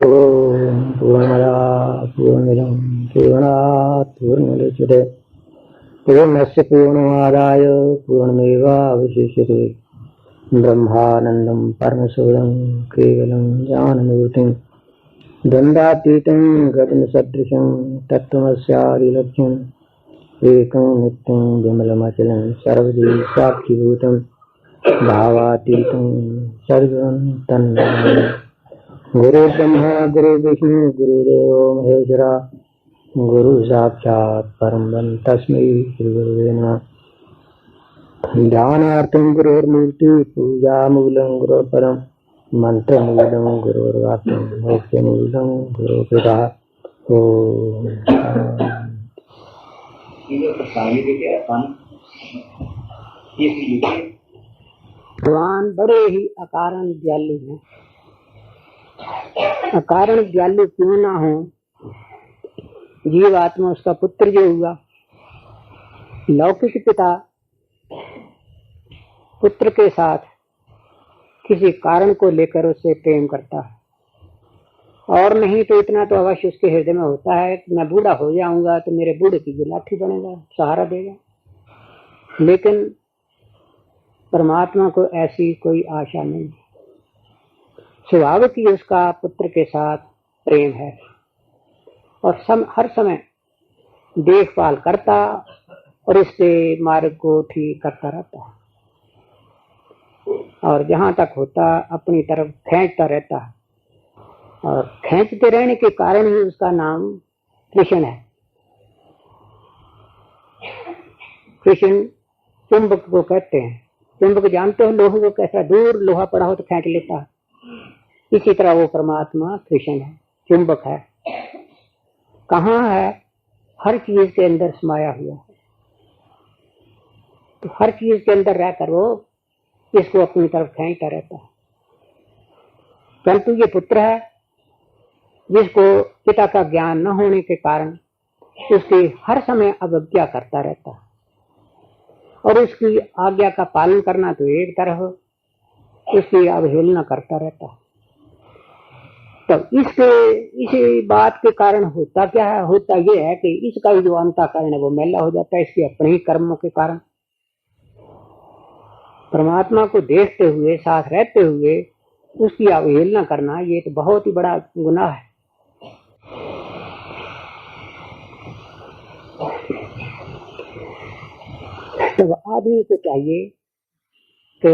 ओम पूर्णमदा पूर्णमिदं पूर्णात् पूर्णमुदच्यते पूर्णस्य पूर्णमादाय पूर्णमेवावशिष्यते ब्रह्मानन्दं परमसुखदं केवलं ज्ञानमूर्तिं द्वन्द्वातीतं गगनसदृशं तत्त्वमस्यादिलक्ष्यम् एकं नित्यं विमलमचलं सर्वදී साक्षिभूतं भावातीतं सर्वं तन्नमामि। गुरु ब्रह्मा गुरु विष्णु गुरुदेवो महेश्वरा गुरु साक्षात् परं ब्रह्म तस्मै श्री गुरुवे नमः। ध्यानार्थं गुरोर्मूर्ति पूजामूलं गुरोपरं मंत्रमूलं गुरोर्वाक्यं मोक्षमूलं गुरुपिता। ओम भगवान बड़े ही अकारण दयालु हैं। अकारण दयालु क्यों ना हो, जीव आत्मा उसका पुत्र जो हुआ, लौकिक पिता पुत्र के साथ किसी कारण को लेकर उससे प्रेम करता है, और नहीं तो इतना तो अवश्य उसके हृदय में होता है कि मैं बूढ़ा हो जाऊंगा तो मेरे बूढ़े की जो लाठी बनेगा, सहारा देगा। लेकिन परमात्मा को ऐसी कोई आशा नहीं। स्वाभाविक ही उसका पुत्र के साथ प्रेम है और हर समय देखभाल करता और इसके मार्ग को ठीक करता रहता और जहां तक होता अपनी तरफ खींचता रहता है। और खींचते रहने के कारण ही उसका नाम कृष्ण है। कृष्ण चुंबक को कहते हैं। चुंबक जानते हो लोहे को कैसा, दूर लोहा पड़ा हो तो खींच लेता है। इसी तरह वो परमात्मा कृष्ण है, चुंबक है। कहाँ है? हर चीज के अंदर समाया हुआ है। तो हर चीज के अंदर रहकर वो इसको अपनी तरफ खींचता रहता है। परंतु ये पुत्र है जिसको पिता का ज्ञान न होने के कारण उसकी हर समय अवज्ञा करता रहता है, और उसकी आज्ञा का पालन करना तो एक तरफ, उसकी अवहेलना करता रहता है। तो इसी बात के कारण होता क्या है? होता यह है कि इसका जो अंतःकरण है वो मैला हो जाता है, इसके अपने ही कर्मों के कारण। परमात्मा को देखते हुए, साथ रहते हुए उसकी अवहेलना करना ये तो बहुत ही बड़ा गुनाह है। तो आदमी को चाहिए कि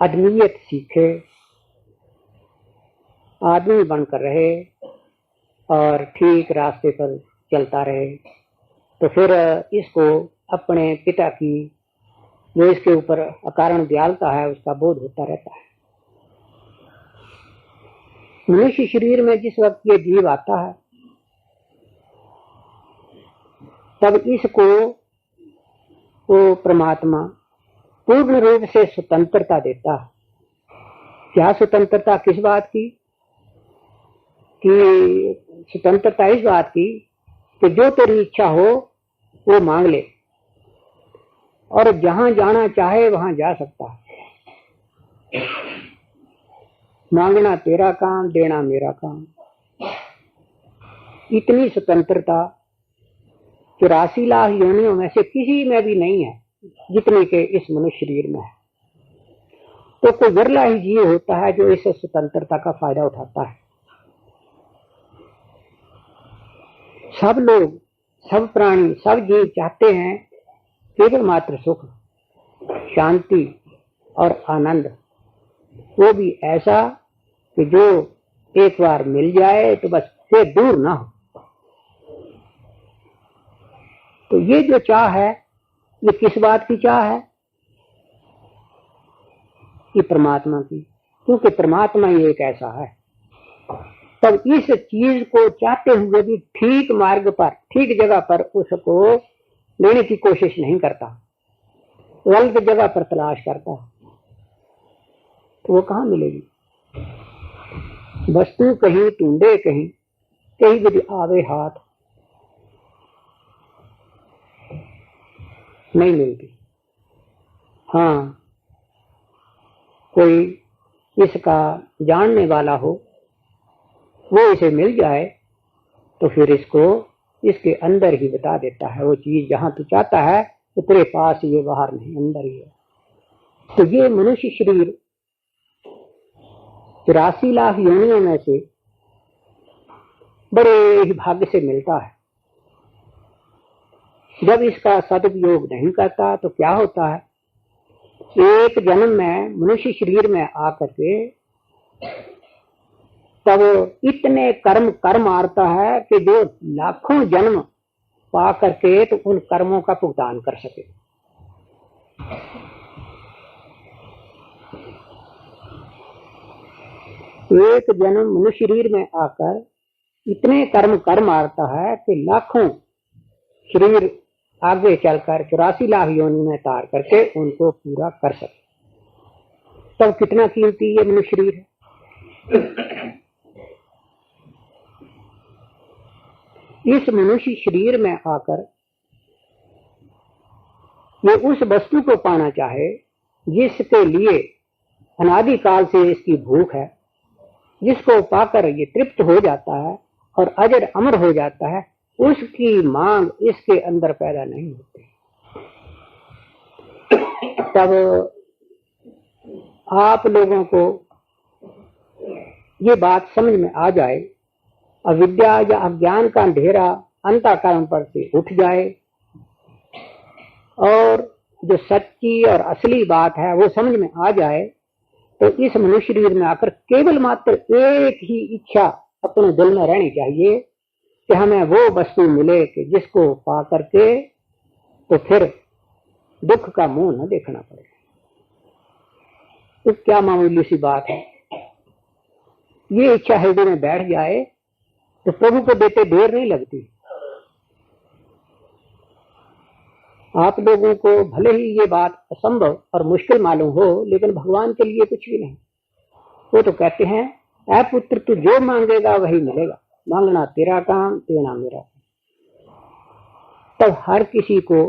आदमियत सीखे, आदमी बनकर रहे और ठीक रास्ते पर चलता रहे। तो फिर इसको अपने पिता की जो इसके ऊपर अकारण दयालुता है उसका बोध होता रहता है। मनुष्य शरीर में जिस वक्त ये जीव आता है तब इसको वो परमात्मा पूर्ण रूप से स्वतंत्रता देता है। क्या स्वतंत्रता? किस बात की? कि स्वतंत्रता इस बात की कि जो तेरी इच्छा हो वो मांग ले, और जहां जाना चाहे वहां जा सकता है। मांगना तेरा काम, देना मेरा काम। इतनी स्वतंत्रता 84 लाख योनियों में से किसी में भी नहीं है जितने के इस मनुष्य शरीर में है। तो कोई विरला ही जीव होता है जो इस स्वतंत्रता का फायदा उठाता है। सब लोग, सब प्राणी, सब जीव चाहते हैं केवल मात्र सुख, शांति और आनंद, वो भी ऐसा कि जो एक बार मिल जाए तो बस फिर दूर ना हो। तो ये जो चाह है ये किस बात की चाह है? ये परमात्मा की, क्योंकि परमात्मा ही एक ऐसा है। तब इस चीज को चाहते हुए भी ठीक मार्ग पर, ठीक जगह पर उसको लेने की कोशिश नहीं करता, गलत जगह पर तलाश करता, तो वो कहाँ मिलेगी? वस्तु कहीं ढूंढे कहीं, कहीं भी आवे हाथ, नहीं मिलती। हाँ, कोई इसका जानने वाला हो वो इसे मिल जाए तो फिर इसको इसके अंदर ही बता देता है। वो चीज जहां तू चाहता है तो तेरे पास ये, बाहर नहीं, अंदर ही है। तो ये मनुष्य शरीर 84 लाख योनियों में से बड़े ही भाग्य से मिलता है। जब इसका सदुपयोग नहीं करता तो क्या होता है, एक जन्म में मनुष्य शरीर में आकर के तब इतने कर्म कर मारता है कि जो लाखों जन्म पा करके तो उन कर्मों का भुगतान कर सके। एक जन्म मनुष्य शरीर में आकर इतने कर्म कर मारता है कि लाखों शरीर आगे चलकर 84 लाख योनि में तार करके उनको पूरा कर सके। तब कितना कीमती ये मनुष्य शरीर है। इस मनुष्य शरीर में आकर ये उस वस्तु को पाना चाहे जिसके लिए अनादिकाल से इसकी भूख है, जिसको पाकर ये तृप्त हो जाता है और अजर अमर हो जाता है, उसकी मांग इसके अंदर पैदा नहीं होती। तब आप लोगों को ये बात समझ में आ जाए, अविद्या या अज्ञान का अंधेरा अंतःकरण पर से उठ जाए और जो सच्ची और असली बात है वो समझ में आ जाए, तो इस मनुष्य शरीर में आकर केवल मात्र एक ही इच्छा अपने दिल में रहनी चाहिए कि हमें वो वस्तु मिले कि जिसको पा करके तो फिर दुख का मुंह न देखना पड़े। तो क्या मामूली सी बात है। ये इच्छा हृदय में बैठ जाए तो प्रभु को देते देर नहीं लगती। आप लोगों को भले ही ये बात असंभव और मुश्किल मालूम हो, लेकिन भगवान के लिए कुछ भी नहीं। वो तो कहते हैं, ऐ पुत्र तू जो मांगेगा वही मिलेगा, मांगना तेरा काम, देना मेरा। तब हर किसी को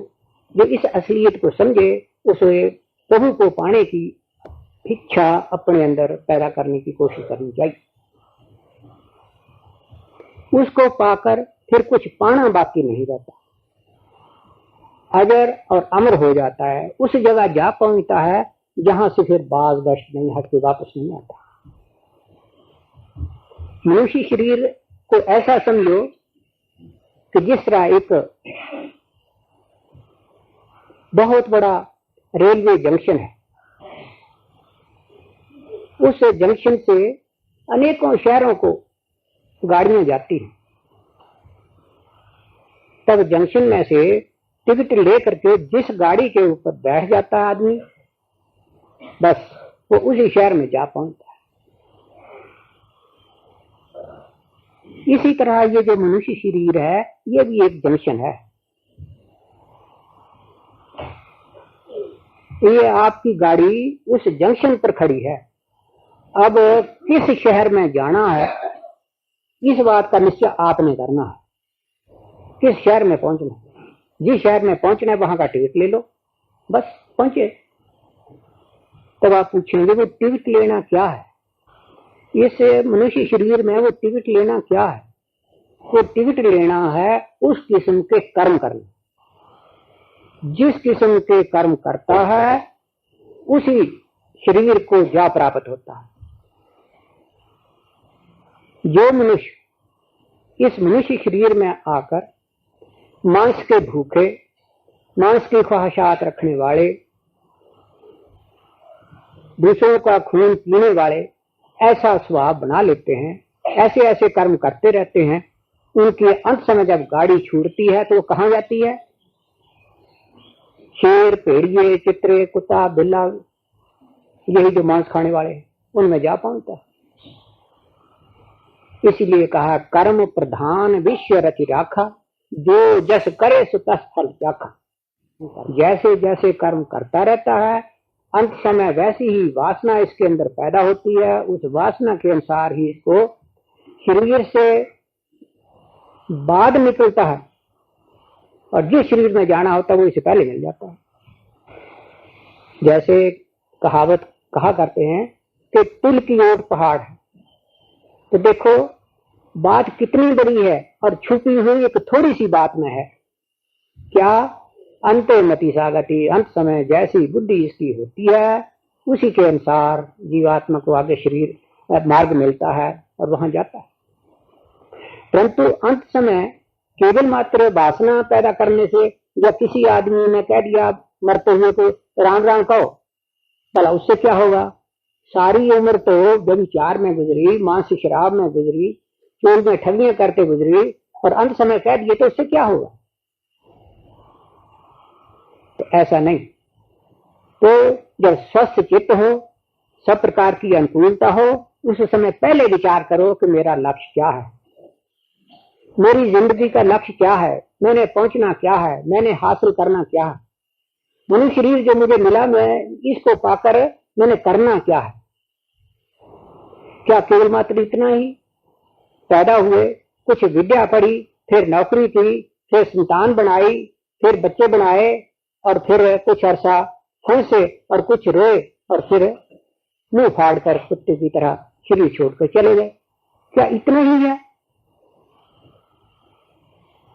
जो इस असलियत को समझे उसे प्रभु को पाने की इच्छा अपने अंदर पैदा करने की कोशिश करनी चाहिए। उसको पाकर फिर कुछ पाना बाकी नहीं रहता, अजर और अमर हो जाता है। उस जगह जा पहुंचता है जहां से फिर बाज गश्त नहीं, हट के वापस नहीं आता। मनुष्य शरीर को ऐसा समझो कि जिस तरह एक बहुत बड़ा रेलवे जंक्शन है, उस जंक्शन से अनेकों शहरों को गाड़ियां जाती हैं। तब जंक्शन में से टिकट लेकर के जिस गाड़ी के ऊपर बैठ जाता है आदमी, बस वो उसी शहर में जा पहुंचता है। इसी तरह ये जो मनुष्य शरीर है ये भी एक जंक्शन है। ये आपकी गाड़ी उस जंक्शन पर खड़ी है। अब किस शहर में जाना है इस बात का निश्चय आपने करना है। किस शहर में पहुंचना है, जिस शहर में पहुंचना है वहां का टिकट ले लो, बस पहुंचे। तब आप पूछेंगे वो टिकट लेना क्या है। इस मनुष्य शरीर में वो टिकट लेना क्या है। वो टिकट लेना है उस किस्म के कर्म करना। जिस किस्म के कर्म करता है उसी शरीर को जा प्राप्त होता है। जो मनुष्य इस मनुष्य शरीर में आकर मांस के भूखे, मांस की ख्वाहिशात रखने वाले, दूसरों का खून पीने वाले ऐसा स्वभाव बना लेते हैं, ऐसे ऐसे कर्म करते रहते हैं, उनके अंत समय जब गाड़ी छूटती है तो वो कहां जाती है। शेर, भेड़िए, चित्रे, कुत्ता, बिल्ला, यही जो मांस खाने वाले हैं उनमें जा पहुंचता है। इसीलिए कहा कर्म प्रधान विश्व रचि राखा, जो जस करे सो तस फल चाखा। जैसे जैसे कर्म करता रहता है अंत समय वैसी ही वासना इसके अंदर पैदा होती है। उस वासना के अनुसार ही इसको शरीर से बाद निकलता है और जिस शरीर में जाना होता है वो इससे पहले मिल जाता है। जैसे कहावत कहा करते हैं कि पुल की ओर पहाड़ है, तो देखो बात कितनी बड़ी है और छुपी हुई एक थोड़ी सी बात में है। क्या? अंते मति सागति, अंत समय जैसी बुद्धि इसकी होती है उसी के अनुसार जीवात्मा को आगे शरीर मार्ग मिलता है और वहां जाता है। परंतु अंत समय केवल मात्र वासना पैदा करने से, या किसी आदमी ने कह दिया मरते हुए को राम राम कहो, भला उससे क्या होगा? सारी उम्र तो व्यभिचार में गुजरी, मांस शराब में गुजरी, चोर में ठगियां करते गुजरी, और अंत समय कह दिए तो उससे क्या होगा? तो ऐसा नहीं। तो जब स्वस्थ चित्त हो, सब प्रकार की अनुकूलता हो, उस समय पहले विचार करो कि मेरा लक्ष्य क्या है, मेरी जिंदगी का लक्ष्य क्या है, मैंने पहुंचना क्या है, मैंने हासिल करना क्या है, मनुष्य शरीर जो मुझे मिला, मैं इसको पाकर मैंने करना क्या है। क्या केवल मात्र इतना ही? पैदा हुए, कुछ विद्या पढ़ी, फिर नौकरी की, फिर संतान बनाई, फिर बच्चे बनाए, और फिर कुछ अरसा फंसे और कुछ रोए, और फिर मुंह फाड़ कर कुत्ते की तरह शरीर छोड़कर चले गए? क्या इतना ही है?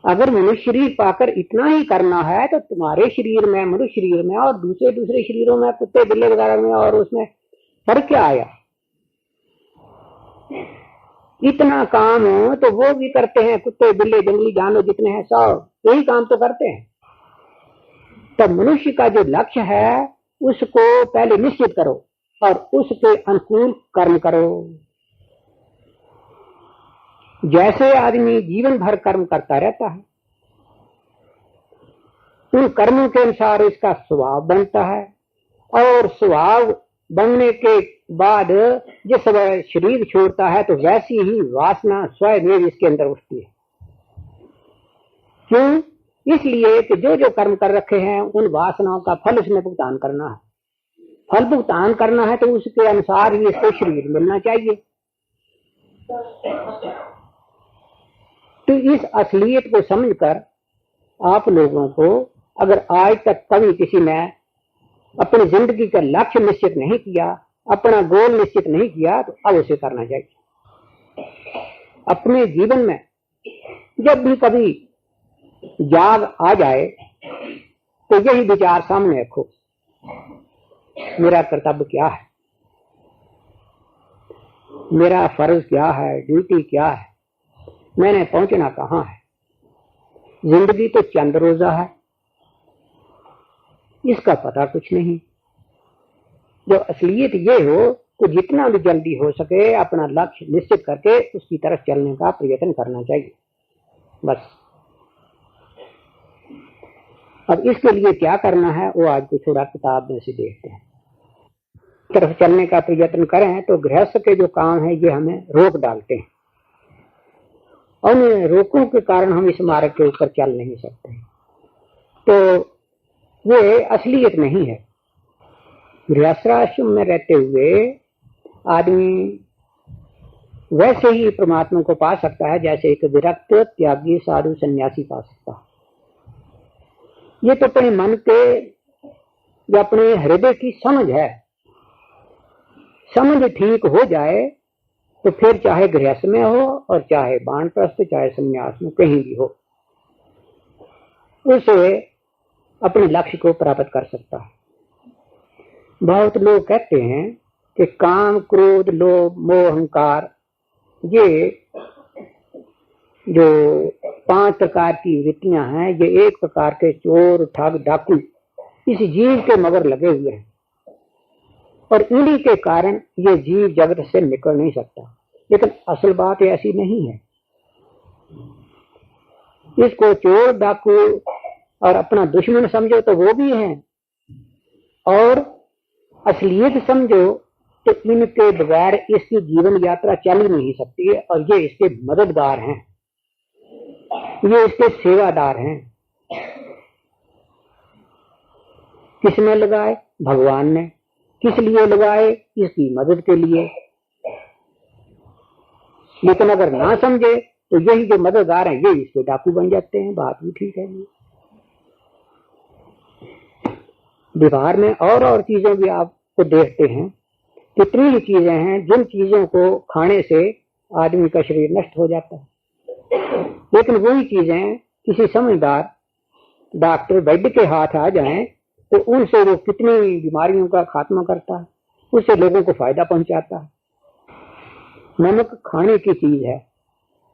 अगर मनुष्य शरीर पाकर इतना ही करना है तो तुम्हारे शरीर में, मनुष्य शरीर में और दूसरे शरीरों में, कुत्ते बिल्ले वगैरह में, और उसमें फर्क क्या आया? इतना काम हो तो वो भी करते हैं, कुत्ते बिल्ले जंगली जानवर जितने हैं सब यही काम तो करते हैं। तब मनुष्य का जो लक्ष्य है उसको पहले निश्चित करो और उसके अनुकूल कर्म करो। जैसे आदमी जीवन भर कर्म करता रहता है, उन कर्मों के अनुसार इसका स्वभाव बनता है, और स्वभाव बनने के बाद जिस समय शरीर छोड़ता है तो वैसी ही वासना स्वयं इसके अंदर उठती है। क्यों? इसलिए कि जो जो कर्म कर रखे हैं उन वासनाओं का फल उसमें भुगतान करना है। फल भुगतान करना है तो उसके अनुसार ही इसको शरीर मिलना चाहिए। तो इस असलियत को समझकर आप लोगों को, अगर आज तक कभी किसी ने अपनी जिंदगी का लक्ष्य निश्चित नहीं किया, अपना गोल निश्चित नहीं किया, तो अब उसे करना चाहिए। अपने जीवन में जब भी कभी जाग आ जाए तो यही विचार सामने रखो, मेरा कर्तव्य क्या है, मेरा फर्ज क्या है, ड्यूटी क्या है, मैंने पहुंचना कहां है। जिंदगी तो चंद रोजा है, इसका पता कुछ नहीं। जब असलियत ये हो तो जितना भी जल्दी हो सके अपना लक्ष्य निश्चित करके उसकी तरफ चलने का प्रयत्न करना चाहिए, बस। अब इसके लिए क्या करना है वो आज को थोड़ा किताब में से देखते हैं। तरफ चलने का प्रयत्न करें तो गृहस्थ के जो काम है ये हमें रोक डालते हैं, और उन रोकों के कारण हम इस मार्ग के ऊपर चल नहीं सकते। तो ये असलियत नहीं है। गृहस्थाश्रम में रहते हुए आदमी वैसे ही परमात्मा को पा सकता है जैसे एक विरक्त त्यागी साधु सन्यासी पा सकता है। ये तो अपने मन के या अपने हृदय की समझ है। समझ ठीक हो जाए तो फिर चाहे गृहस्थ में हो और चाहे वानप्रस्थ, चाहे संन्यास में, कहीं भी हो, उसे अपने लक्ष्य को प्राप्त कर सकता है। बहुत लोग कहते हैं कि काम, क्रोध, लोभ, मोह, अहंकार, ये जो 5 प्रकार की वृत्तियां हैं, ये एक प्रकार के चोर, ठग, डाकू इस जीव के मगर लगे हुए हैं, और इन्हीं के कारण ये जीव जगत से निकल नहीं सकता। लेकिन असल बात ऐसी नहीं है। इसको चोर, डाकू और अपना दुश्मन समझो तो वो भी है, और असलियत समझो तो इनके बगैर इसकी जीवन यात्रा चल ही नहीं सकती है। और ये इसके मददगार हैं, ये इसके सेवादार हैं। किसने लगाए? भगवान ने। किस लिए लगाए? इसकी मदद के लिए। लेकिन अगर ना समझे तो यही जो मददगार हैं ये इसके डाकू बन जाते हैं। बात भी ठीक है। व्यवहार में और चीजें भी आपको देखते हैं, कितनी ही चीजें हैं जिन चीजों को खाने से आदमी का शरीर नष्ट हो जाता है। लेकिन वही चीजें किसी समझदार डॉक्टर वैद्य के हाथ आ जाएं तो उनसे वो कितनी बीमारियों का खात्मा करता है, उससे लोगों को फायदा पहुंचाता है। नमक खाने की चीज है,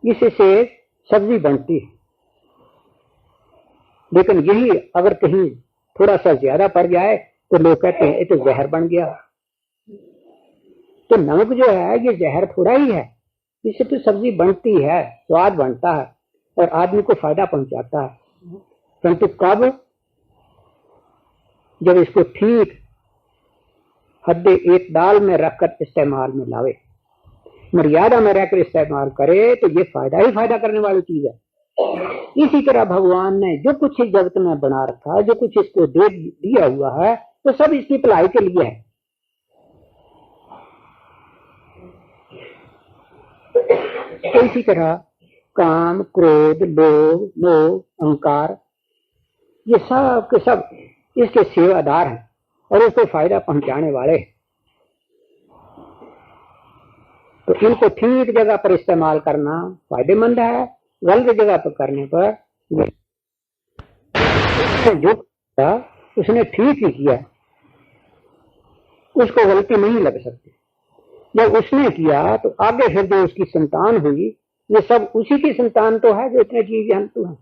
इससे सब्जी बनती है, लेकिन यही अगर कहीं थोड़ा सा ज्यादा पड़ जाए तो लोग कहते हैं ये तो जहर बन गया। तो नमक जो है ये जहर थोड़ा ही है, इससे तो सब्जी बनती है, स्वाद बनता है और आदमी को फायदा पहुंचाता है। परंतु कब, जब इसको ठीक हद एक दाल में रखकर इस्तेमाल में लावे, मर्यादा में रहकर इस्तेमाल करे, तो ये फायदा ही फायदा करने वाली चीज है। इसी तरह भगवान ने जो कुछ इस जगत में बना रखा है, जो कुछ इसको दे दिया हुआ है, तो सब इसकी भलाई के लिए है। तो इसी तरह काम, क्रोध, लोभ, मोह, अहंकार, ये सब के सब इसके सेवादार हैं और उसको फायदा पहुंचाने वाले। तो इनको ठीक जगह पर इस्तेमाल करना फायदेमंद है, गलत जगह पर करने पर जो था उसने ठीक ही किया, उसको गलती नहीं लग सकती। जब उसने किया तो आगे फिर जो उसकी संतान हुई, ये सब उसी की संतान तो है जो इतने जीव जंतु हैं।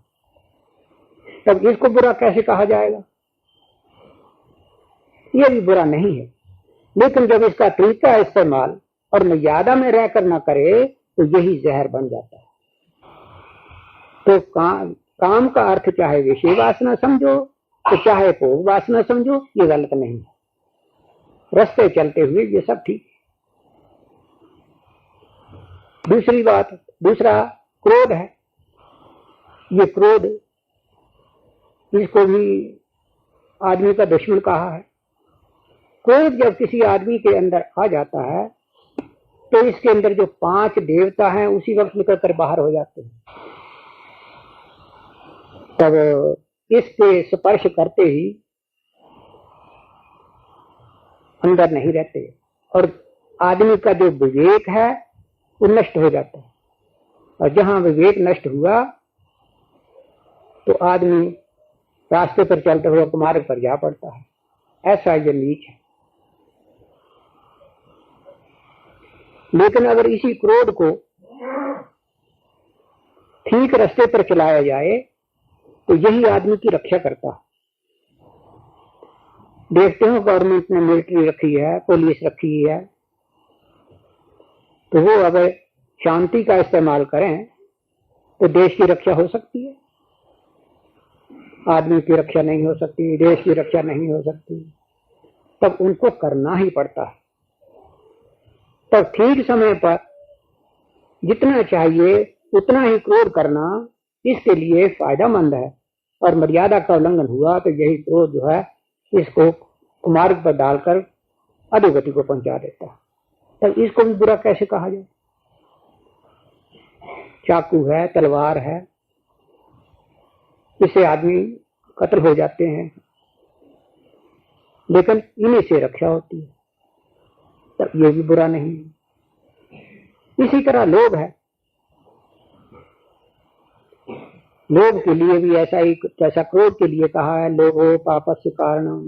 तब इसको बुरा कैसे कहा जाएगा? ये भी बुरा नहीं है, लेकिन जब इसका तरीका इस्तेमाल और मर्यादा में रहकर न करे तो यही जहर बन जाता है। तो काम का अर्थ चाहे विषय वासना समझो तो चाहे भोग वासना समझो, ये गलत नहीं है। रास्ते चलते हुए ये सब ठीक है। दूसरी बात, दूसरा क्रोध है। ये क्रोध, इसको भी आदमी का दुश्मन कहा है। क्रोध जब किसी आदमी के अंदर आ जाता है तो इसके अंदर जो 5 देवता हैं उसी वक्त निकल कर बाहर हो जाते हैं। तब इसके स्पर्श करते ही अंदर नहीं रहते और आदमी का जो विवेक है वो नष्ट हो जाता है। और जहां विवेक नष्ट हुआ तो आदमी रास्ते पर चलते हुए कुमार्ग पर जा पड़ता है। ऐसा ये नीच है। लेकिन अगर इसी क्रोध को ठीक रास्ते पर चलाया जाए तो यही आदमी की रक्षा करता है। देखते हो गवर्नमेंट ने मिलिट्री रखी है, पुलिस रखी है, तो वो अगर शांति का इस्तेमाल करें तो देश की रक्षा हो सकती है। आदमी की रक्षा नहीं हो सकती, देश की रक्षा नहीं हो सकती। तब उनको करना ही पड़ता है। तब ठीक समय पर जितना चाहिए उतना ही क्रोध करना इसके लिए फायदेमंद है। और मर्यादा का उल्लंघन हुआ तो यही क्रोध जो है इसको कुमार्ग पर डालकर अधोगति को पहुंचा देता है। तब इसको भी बुरा कैसे कहा जाए? चाकू है, तलवार है, इससे आदमी कत्ल हो जाते हैं, लेकिन इन्हीं से रक्षा होती है। तब ये भी बुरा नहीं है। इसी तरह लोभ है। लोभ के लिए भी ऐसा ही, जैसा क्रोध के लिए कहा है, लोभो पापस्य कारणम,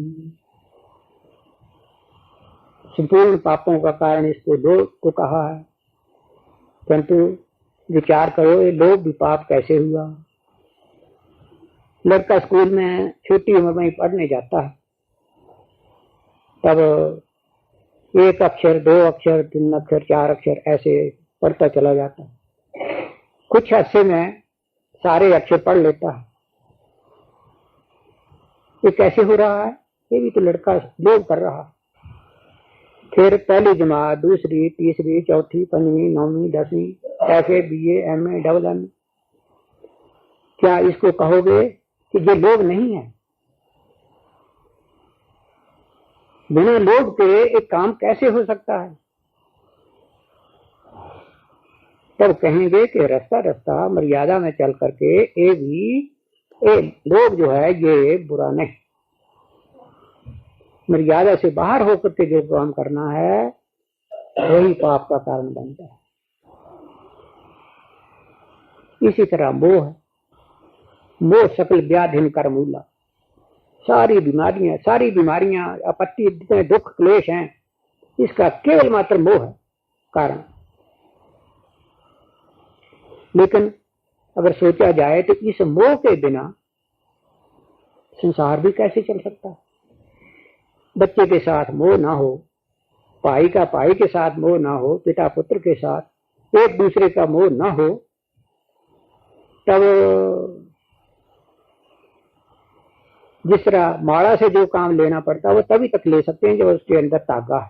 संपूर्ण पापों का कारण इसको लोभ को कहा है। परंतु विचार करो, ये लोभ भी पाप कैसे हुआ? लड़का स्कूल में छोटी उम्र में पढ़ने जाता है, तब 1 अक्षर, 2 अक्षर, 3 अक्षर, 4 अक्षर ऐसे पढ़ता चला जाता है। कुछ अरसे में सारे अक्षर पढ़ लेता है। ये कैसे हो रहा है? ये भी तो लड़का लोभ कर रहा है। फिर पहली जमात, दूसरी, तीसरी, चौथी, 5वीं, 9वीं, 10वीं, FA, BA, MA, MM, क्या इसको कहोगे कि ये लोभ नहीं है? बिना लोभ के एक काम कैसे हो सकता है? तब कहेंगे कि रास्ता रास्ता मर्यादा में चल करके लोभ जो है ये बुरा नहीं। मर्यादा से बाहर होकर के जो काम करना है वही पाप का कारण बनता है। इसी तरह मोह है, मोह सकल व्याधिन कर मूला। सारी बीमारियां आपत्ति जितने दुख क्लेश हैं, इसका केवल मात्र मोह है कारण। लेकिन अगर सोचा जाए तो इस मोह के बिना संसार भी कैसे चल सकता है। बच्चे के साथ मोह ना हो, भाई का भाई के साथ मोह ना हो, पिता पुत्र के साथ एक दूसरे का मोह ना हो, तब जिस तरह माड़ा से जो काम लेना पड़ता है वो तभी तक ले सकते हैं जब उसके अंदर धागा है।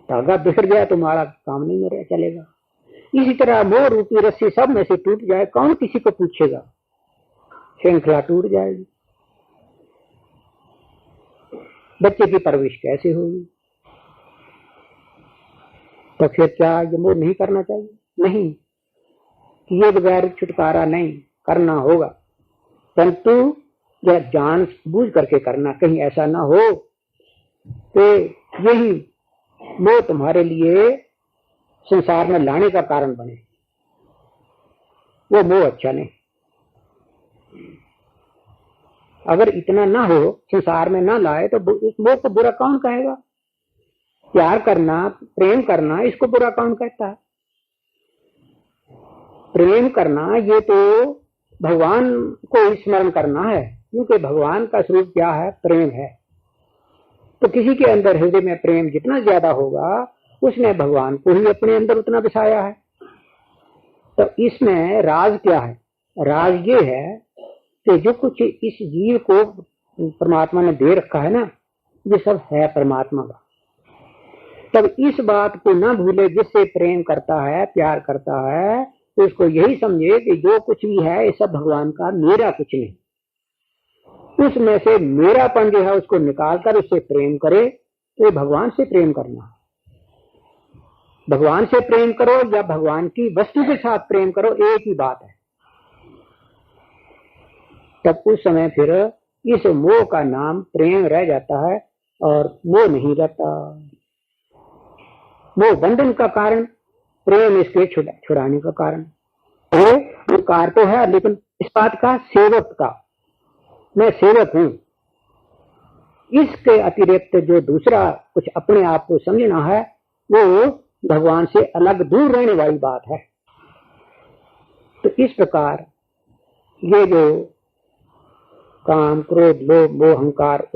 धागा बिखर गया तो माड़ा काम नहीं मेरा चलेगा। इसी तरह मोह रूपी रस्सी सब में से टूट जाए, कौन किसी को पूछेगा, श्रृंखला टूट जाएगी। बच्चे की परवरिश कैसे होगी? तो फिर क्या ये मोह नहीं करना चाहिए? नहीं, किए बगैर छुटकारा नहीं, करना होगा, परंतु यह जान बूझ करके करना। कहीं ऐसा ना हो कि यही मोह तुम्हारे लिए संसार में लाने का कारण बने, वो मोह अच्छा नहीं। अगर इतना ना हो, संसार में ना लाए, तो इस मोह को बुरा कौन कहेगा? प्यार करना, प्रेम करना, इसको बुरा कौन कहता है? प्रेम करना ये तो भगवान को स्मरण करना है, क्योंकि भगवान का स्वरूप क्या है? प्रेम है। तो किसी के अंदर हृदय में प्रेम जितना ज्यादा होगा, उसने भगवान को ही अपने अंदर उतना बसाया है। तो इसमें राज क्या है? राज ये है कि जो कुछ इस जीव को परमात्मा ने दे रखा है ना, ये सब है परमात्मा का। तब इस बात को ना भूले, जिससे प्रेम करता है, प्यार करता है, तो उसको यही समझे कि जो कुछ भी है ये सब भगवान का, मेरा कुछ नहीं। उसमें से मेरापन जो है उसको निकाल कर उससे प्रेम करे, तो भगवान से प्रेम करना। भगवान से प्रेम करो या भगवान की वस्तु के साथ प्रेम करो, एक ही बात है। तब उस समय फिर इस मोह का नाम प्रेम रह जाता है और मोह नहीं रहता। मोह बंधन का कारण, प्रेम इसके छुड़ाने का कारण। वो कार तो है, लेकिन इस बात का सेवक का, मैं सेवक हूं, इसके अतिरिक्त जो दूसरा कुछ अपने आप को समझना है, वो भगवान से अलग दूर रहने वाली बात है। तो इस प्रकार ये जो काम, क्रोध, लोभ, मोह, अहंकार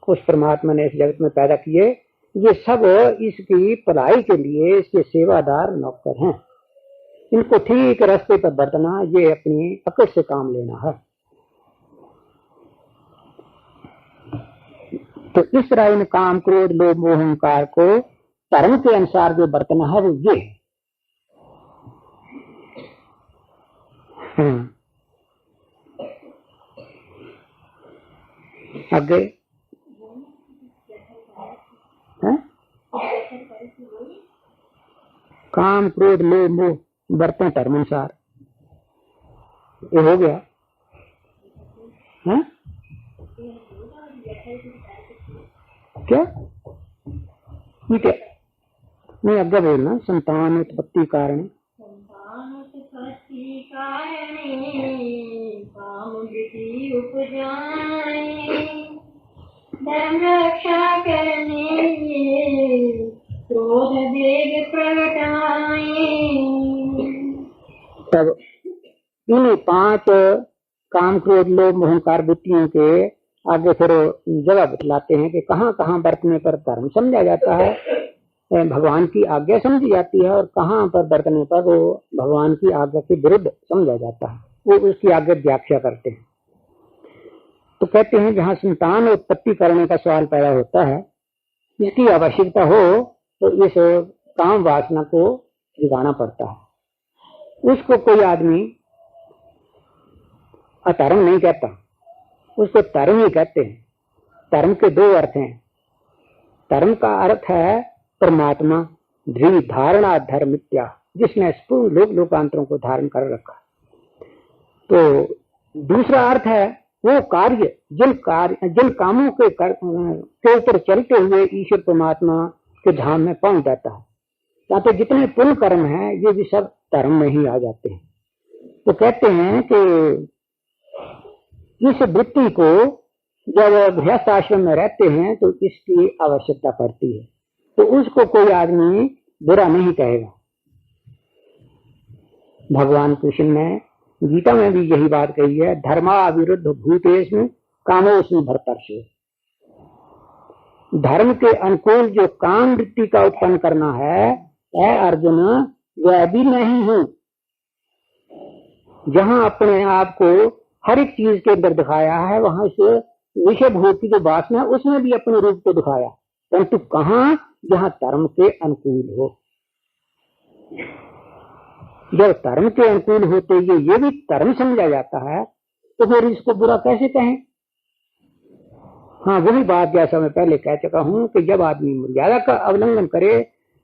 उस परमात्मा ने इस जगत में पैदा किए, ये सब इसकी भलाई के लिए इसके सेवादार नौकर हैं। इनको ठीक रास्ते पर बरतना, ये अपनी अकड़ से काम लेना है। तो इस तरह इन काम, क्रोध, लोभ, मोह, अहंकार को धर्म के अनुसार जो बरतना है वो ये है। आगे है? काम, क्रोध, लोभ, मोह बरतें धर्म अनुसार, ये हो गया है? क्या नहीं, अग्गा बोलना। संतान उत्पत्ति कारण, धर्म रक्षा करने क्रोध वेग प्रगटाए। तब इन 5 काम, क्रोध, लोभ, मोह, अहंकार वृत्तियों के आगे फिर जगह बतलाते हैं कि कहाँ कहाँ बरतने पर धर्म समझा जाता है, भगवान की आज्ञा समझी जाती है, और कहाँ पर बरतने पर वो भगवान की आज्ञा के विरुद्ध समझा जाता है। वो उसकी आगे व्याख्या करते हैं। तो कहते हैं जहाँ संतान उत्पत्ति करने का सवाल पैदा होता है, इसकी आवश्यकता हो तो इस काम वासना को जगाना पड़ता है। उसको कोई आदमी अधर्म नहीं कहता, उसको धर्म ही कहते हैं। धर्म के 2 अर्थ हैं। धर्म का अर्थ है परमात्मा, ध्रुव धारणा धर्मित्या, जिसने पूर्ण लोक लोकांतरों को धारण कर रखा। तो दूसरा अर्थ है वो कार्य, जिन कामों के ऊपर चलते हुए ईश्वर परमात्मा के धाम में पहुंच जाता है। ताकि जितने पुण्य कर्म हैं ये भी सब धर्म में ही आ जाते हैं। तो कहते हैं कि इस वृत्ति को जब गृहस्थ आश्रम में रहते हैं तो इसकी आवश्यकता पड़ती है, तो उसको कोई आदमी बुरा नहीं कहेगा। भगवान कृष्ण ने गीता में भी यही बात कही है, धर्मा विरुद्ध भूतेषु कामोऽस्मि भर्तर्षि। धर्म के अनुकूल जो काम वृत्ति का उत्पन्न करना है अर्जुन, वह भी नहीं हूं। जहां अपने आप को हर एक चीज के अंदर दिखाया है, वहां से विषय भोग की जो वासना है उसमें भी अपने रूप को दिखाया, परंतु कहां? जहां धर्म के अनुकूल हो। जब धर्म के अनुकूल होते ये भी धर्म समझा जाता है, तो फिर इसको बुरा कैसे कहें? हाँ, वही बात जैसा मैं पहले कह चुका हूं कि जब आदमी मर्यादा का उल्लंघन करे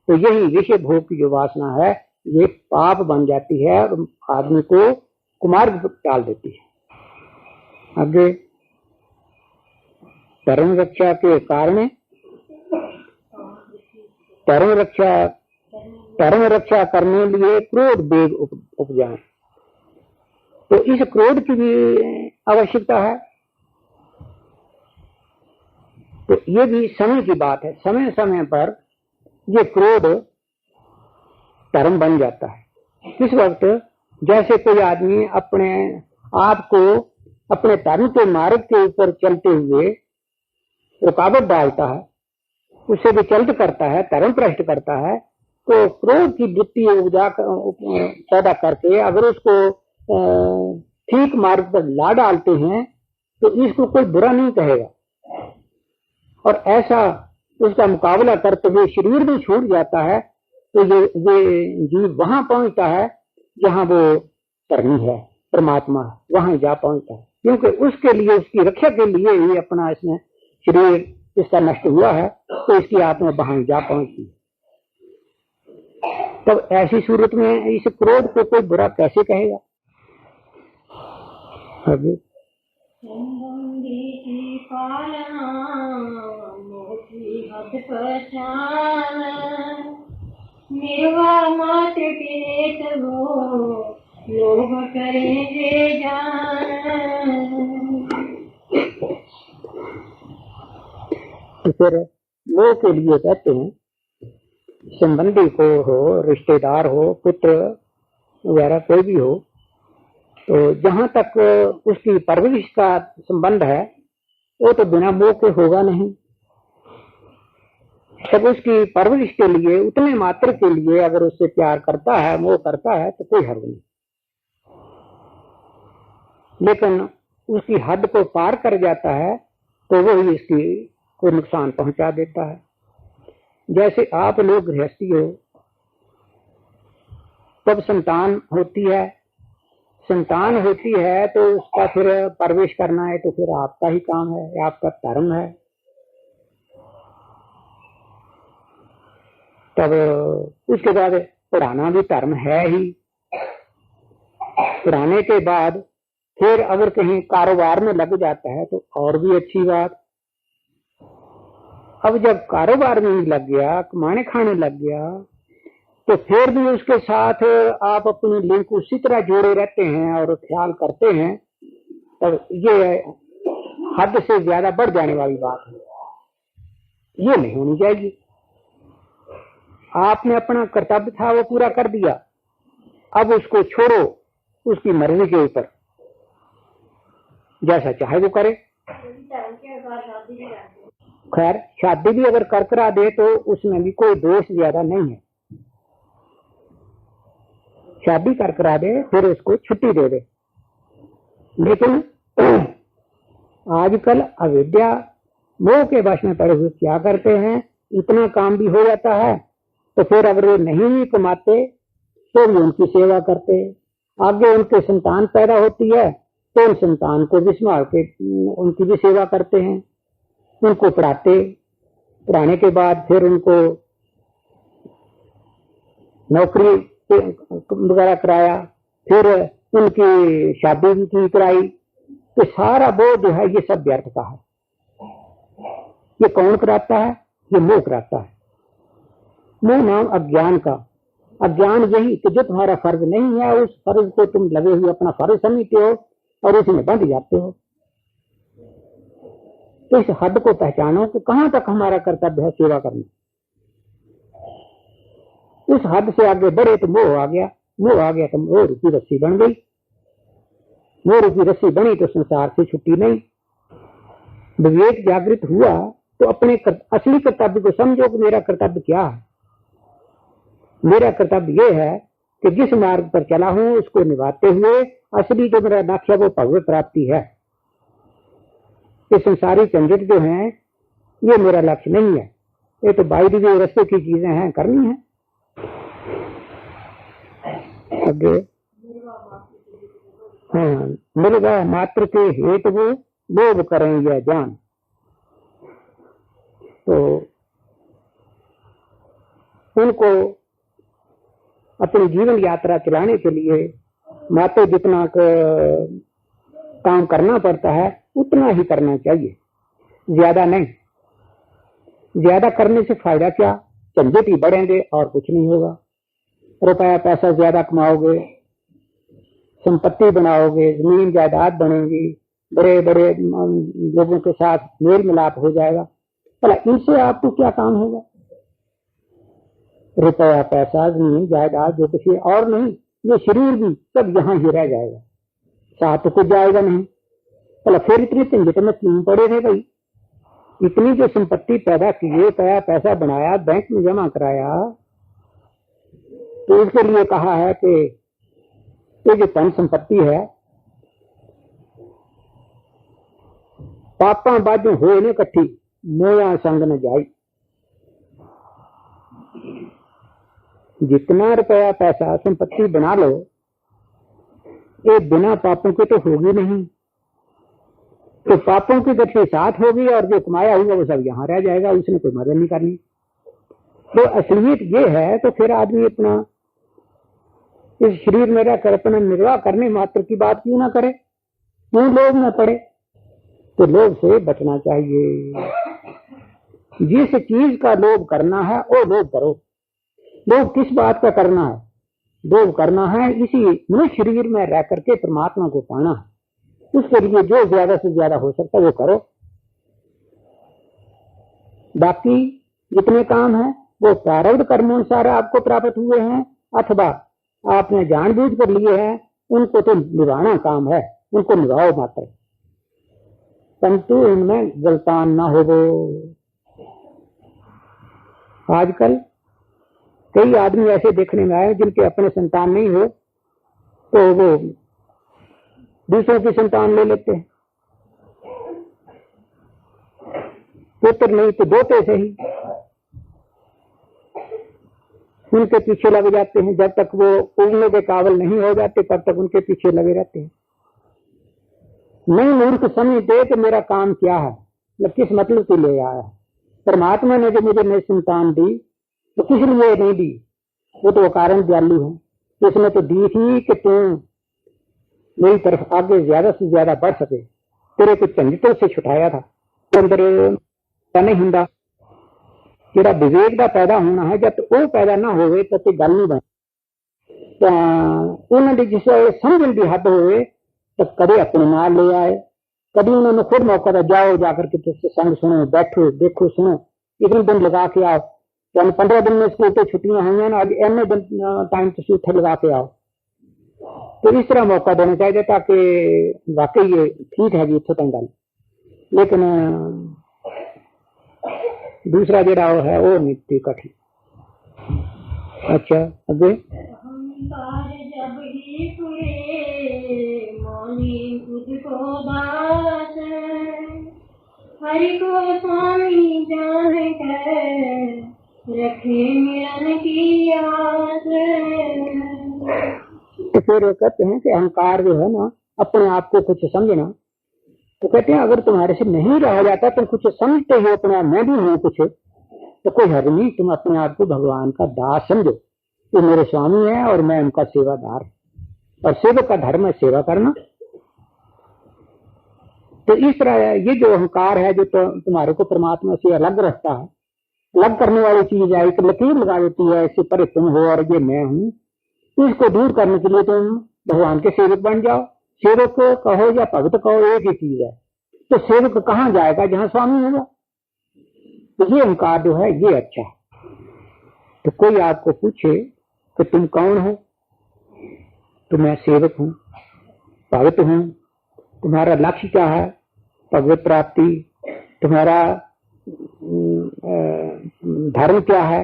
तो यही विषय भोग की जो वासना है ये पाप बन जाती है और आदमी को कुमार्ग डाल देती है। आगे धर्म रक्षा के कारण धर्म रक्षा करने लिए क्रोध वेग उपजाए, तो इस क्रोध की भी आवश्यकता है। तो ये भी समय की बात है, समय समय पर ये क्रोध धर्म बन जाता है। किस वक्त? जैसे कोई आदमी अपने आप को अपने धर्म के मार्ग के ऊपर चलते हुए रुकावट डालता है, उससे विचलित करता है, धर्म भ्रष्ट करता है, तो क्रोध की वृत्ति पैदा करके अगर उसको ठीक मार्ग पर ला डालते हैं तो इसको कोई बुरा नहीं कहेगा। और ऐसा उसका मुकाबला करते हुए शरीर भी छूट जाता है, तो ये जीव वहां पहुंचता है जहां वो धर्मी है, परमात्मा है, वहां जा पहुंचता है, क्योंकि उसके लिए, उसकी रक्षा के लिए ही अपना इसमें शरीर इसका नष्ट हुआ है, तो इसकी आत्मा वहां जा पहुंचती है। तब ऐसी सूरत में इस क्रोध को कोई बुरा कैसे कहेगा? अभी निर्वाह मात्र पीड़ित हो, लोभ करेंगे जान। फिर मोह के लिए कहते हैं, संबंधी को हो, रिश्तेदार हो, पुत्र वगैरह कोई भी हो, तो जहां तक उसकी परवरिश का संबंध है वो तो बिना मोह के होगा नहीं। तब उसकी परवरिश के लिए, उतने मात्र के लिए अगर उससे प्यार करता है, मोह करता है, तो कोई हर्ज नहीं। लेकिन उसकी हद को पार कर जाता है तो वही इसकी को नुकसान पहुंचा देता है। जैसे आप लोग गृहस्थी हो, तब संतान होती है, तो उसका फिर परवरिश करना है, तो फिर आपका ही काम है, आपका धर्म है। तब उसके बाद पढ़ाना भी धर्म है ही। पढ़ाने के बाद फिर अगर कहीं कारोबार में लग जाता है तो और भी अच्छी बात। अब जब कारोबार में लग गया, कमाने खाने लग गया, तो फिर भी उसके साथ आप अपनी लिंक उसी तरह जोड़े रहते हैं और ख्याल करते हैं, तब ये हद से ज्यादा बढ़ जाने वाली बात है। ये नहीं होनी चाहिए। आपने अपना कर्तव्य था वो पूरा कर दिया, अब उसको छोड़ो उसकी मर्जी के ऊपर, जैसा चाहे वो करे। खैर, शादी भी अगर कर करा दे तो उसमें भी कोई दोष ज्यादा नहीं है। शादी कर करा दे, फिर उसको छुट्टी दे दे। लेकिन आजकल अविद्या मोह के वश में पड़े हुए क्या करते हैं, इतना काम भी हो जाता है तो फिर अगर वो नहीं भी कमाते तो भी उनकी सेवा करते। आगे उनके संतान पैदा होती है तो उन संतान को भी संभाल के उनकी भी सेवा करते हैं, उनको पढ़ाते, पढ़ाने के बाद फिर उनको नौकरी वगैरह कराया, फिर उनकी शादी भी कराई, तो सारा बोझ जो है ये सब व्यर्थ का है। ये कौन कराता है? ये मोह कराता है। मोह नाम अज्ञान का, अज्ञान यही कि जो तुम्हारा फर्ज नहीं है उस फर्ज को तुम लगे हुए अपना फर्ज समझते हो और उसमें बंध जाते हो। तो इस हद को पहचानो कि कहां तक हमारा कर्तव्य है सेवा करना। उस हद से आगे बढ़े तो मोह आ गया, मोह आ गया तो मोह रूपी रस्सी बन गई, मोह रूपी रस्सी बनी तो संसार से छुट्टी नहीं। विवेक जागृत हुआ तो अपने असली कर्तव्य को समझो कि मेरा कर्तव्य क्या है। मेरा कर्तव्य ये है कि जिस मार्ग पर चला हूं उसको निभाते हुए असली जो मेरा लक्ष्य है वो भगवत प्राप्ति है। ये संसारी झंझट जो है ये मेरा लक्ष्य नहीं है, ये तो बाहरी जो रस्ते की चीजें हैं करनी है। आगे हाँ, मिलगा मात्र के हेतु वो लोभ करें यह जान। तो उनको अपनी जीवन यात्रा चलाने के लिए मात्र जितना काम करना पड़ता है उतना ही करना चाहिए, ज्यादा नहीं। ज्यादा करने से फायदा क्या, झंझट ही बढ़ेंगे और कुछ नहीं होगा। रुपया पैसा ज्यादा कमाओगे, संपत्ति बनाओगे, जमीन जायदाद बनेगी, बड़े बड़े लोगों के साथ मेल मिलाप हो जाएगा, भला इनसे आपको क्या काम होगा। रुपया पैसा जमीन जायदाद जो कुछ और नहीं, ये शरीर भी सब यहाँ ही रह जाएगा, साथ तो कुछ जाएगा नहीं। भला फिर इतने झंझट में क्यों पड़े थे भाई। इतनी जो संपत्ति पैदा किए, पैसा बनाया, बैंक में जमा कराया, तो इसके लिए कहा है कि ये जो धन संपत्ति है पापा बाजू हो ने कट्ठी मोया संग न जाई। जितना रुपया पैसा संपत्ति बना लो ये बिना पापों के तो होगी नहीं, तो पापों की गठरी साथ होगी और जो कमाया हुआ वो सब यहाँ रह जाएगा, उसने कोई मदद नहीं करनी। तो असलियत ये है तो फिर आदमी अपना इस शरीर में रहकर अपना निर्वाह करने मात्र की बात क्यों ना करे, क्यों लोभ न पड़े। तो लोभ से बचना चाहिए। जिस चीज का लोभ करना है वो लोभ करो। लोभ किस बात का करना है, लोभ करना है इसी मनुष्य शरीर में रह करके परमात्मा को पाना है। उसके लिए जो ज्यादा से ज्यादा हो सकता है वो करो। बाकी जितने काम है वो प्रारब्ध कर्मानुसार आपको प्राप्त हुए हैं अथवा आपने जानबूझ कर लिए हैं, उनको तो निभाना काम है, उनको निभाओ मात्र, परंतु इनमें गलतान ना हो। आजकल कई आदमी ऐसे देखने में आए जिनके अपने संतान नहीं हो तो वो दूसरों की संतान ले लेते हैं, पुत्र नहीं तो दोते से ही उनके पीछे लगे जाते हैं। जब तक वो उड़ने के काबिल नहीं हो जाते तब तक उनके पीछे लगे रहते हैं। नहीं मूर्ख समझते कि मेरा काम क्या है, मैं किस मतलब से ले आया है। परमात्मा ने जो मुझे नई संतान दी तो किस लिए नहीं दी, वो तो कारण दयालु है। इसने तो दी थी कि तू मेरी तरफ आगे ज्यादा से ज्यादा बढ़ सके, तेरे कुछ झंझटों से छुटाया था। अंदर नहीं हुंदा जेड़ा विवेक का पैदा होना है, जब वो पैदा ना होवे तो गल नहीं बन। उन्होंने जिस समझण की हद होवे तो कदे अपने नाल ले आए, कभी उन्होंने खुद मौका था जाओ जाकर के संग सुनो, बैठो देखो सुनो, इतने दिन लगा के आओ। 15 दिन में स्कूल तो छुट्टियां हुई ना, अब इन्ने दिन टाइम तुम उथे लगा के आओ। तो इस तरह मौका देना चाहिए ताकि वाकई ये ठीक है जी इतों तक गल। लेकिन दूसरा जेड़ा है वो नीति कठिन। अच्छा अगे अहंकार जब ही पूरे मौनी खुद को दास, हरि को स्वामी जान कर रखे मिलन की आस। तो फिर कहते हैं कि अहंकार जो है ना, अपने आप को कुछ समझना, तो कहते हैं अगर तुम्हारे से नहीं रहा जाता तुम कुछ समझते हो अपने आप, मैं भी हूँ कुछ, तो कोई हर्ज नहीं, तुम अपने आप को भगवान का दास समझो। ये मेरे स्वामी है और मैं उनका सेवादार, और सेवक का धर्म है सेवा करना। तो इस तरह ये जो अहंकार है जो तुम्हारे को परमात्मा से अलग रखता है, अलग करने वाली चीज है, एक लकीर लगा देती है इससे परे तुम हो और ये मैं हूँ। इसको दूर करने के लिए तुम भगवान के सेवक बन जाओ। सेवक कहो या भगत कहो एक ही चीज है। तो सेवक कहाँ जाएगा? जहाँ स्वामी होगा। तो ये अहंकार जो है ये अच्छा है। तो कोई आपको पूछे कि तुम कौन हो, तो मैं सेवक हूँ, भगत हूँ। तुम्हारा लक्ष्य क्या है? भगवत प्राप्ति। तुम्हारा धर्म क्या है?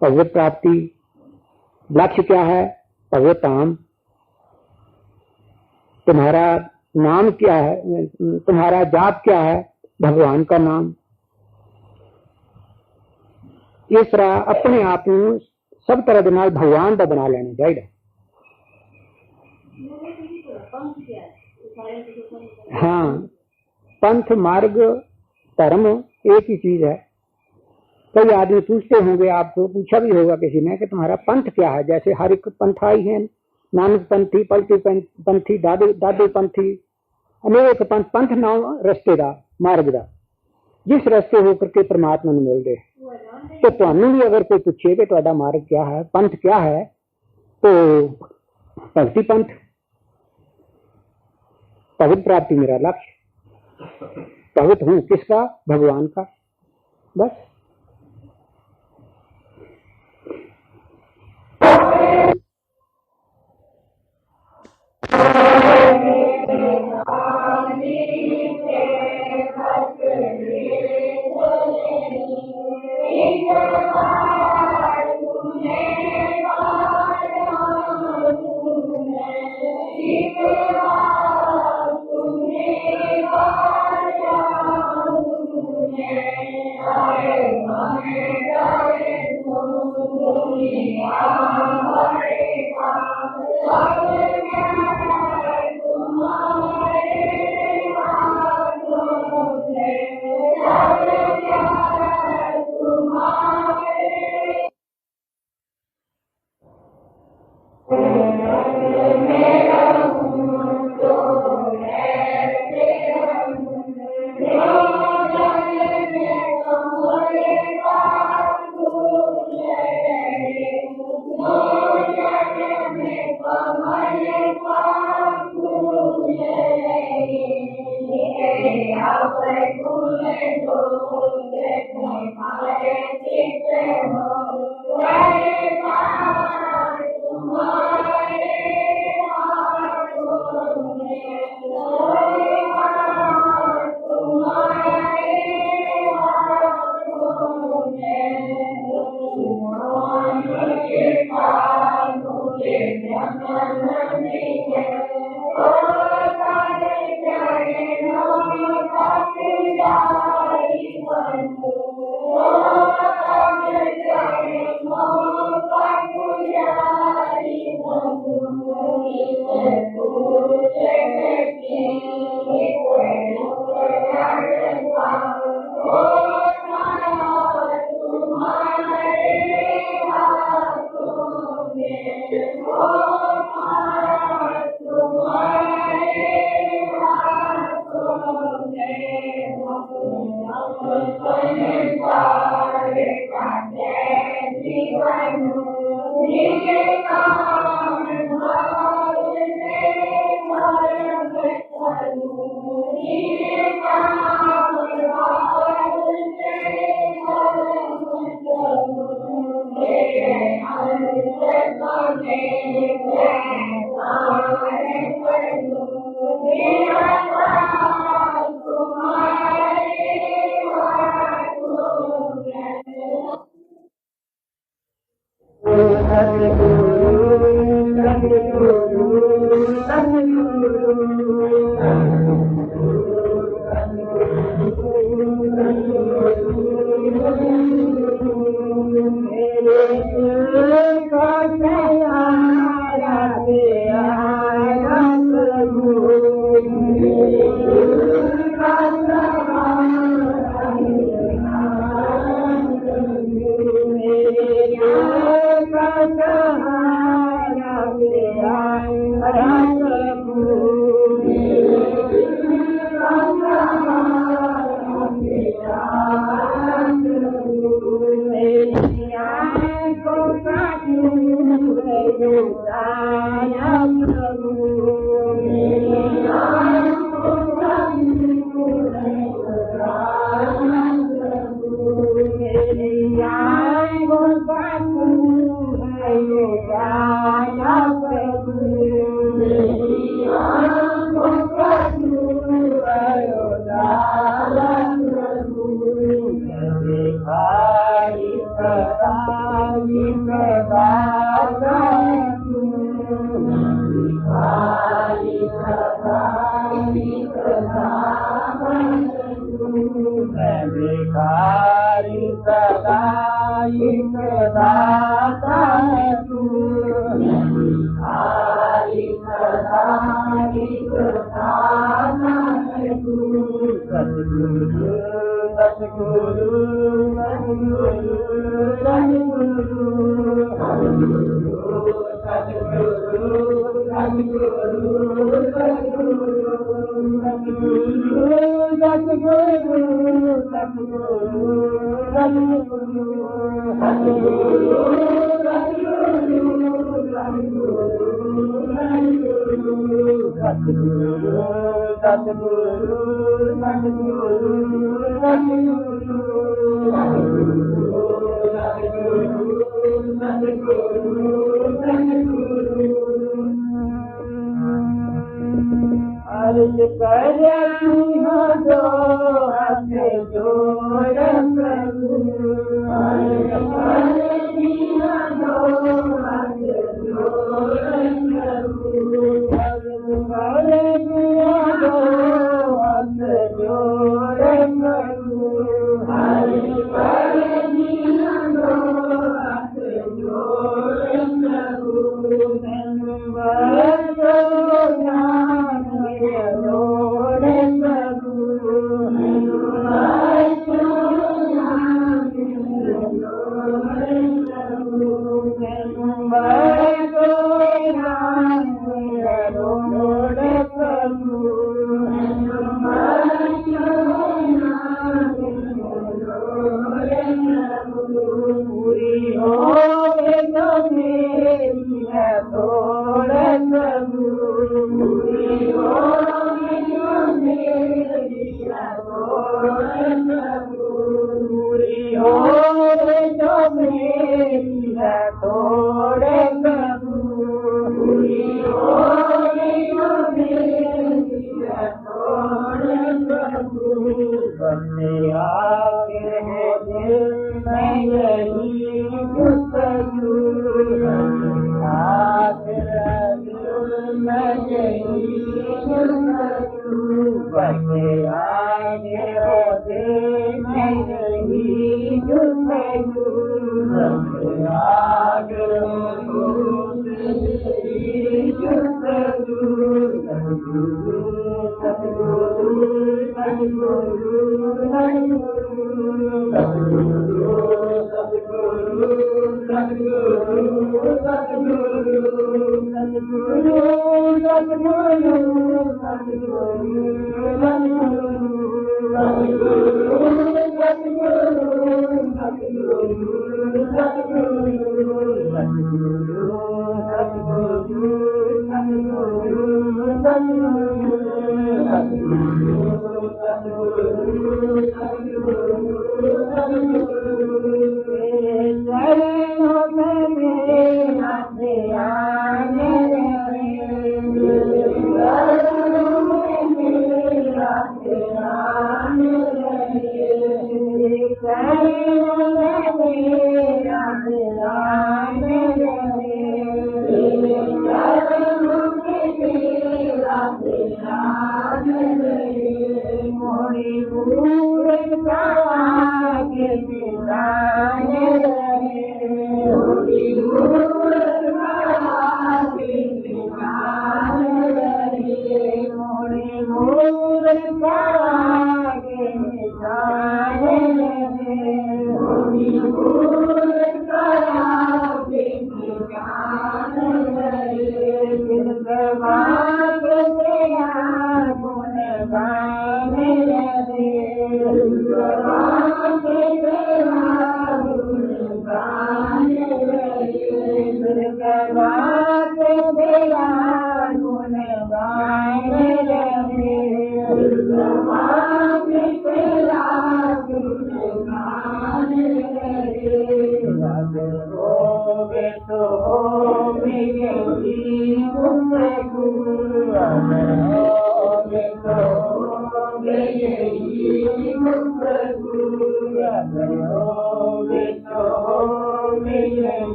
भगवत प्राप्ति। लक्ष्य क्या है? भगवत धाम। तुम्हारा नाम क्या है? तुम्हारा जाप क्या है? भगवान का नाम। इस तरह अपने आप में सब तरह के नाल भगवान का बना लेना चाहिए। हाँ, पंथ मार्ग धर्म एक ही चीज है। कई आदमी पूछते होंगे, आपको पूछा भी होगा किसी ने कि तुम्हारा पंथ क्या है। जैसे हर एक पंथा ही है, नानक पंथी, पलटी पंथी, दादू पंथी, अनेक पंथ। पंथ नाम रस्ते का, मार्ग का, जिस रस्ते होकर के परमात्मा ने मिलते। तो तुहानू भी अगर कोई पूछे कि तुम्हारा मार्ग क्या है, पंथ क्या है, तो भक्ति पंथ, भगवत प्राप्ति मेरा लक्ष्य। भगत हूँ किसका? भगवान का। बस।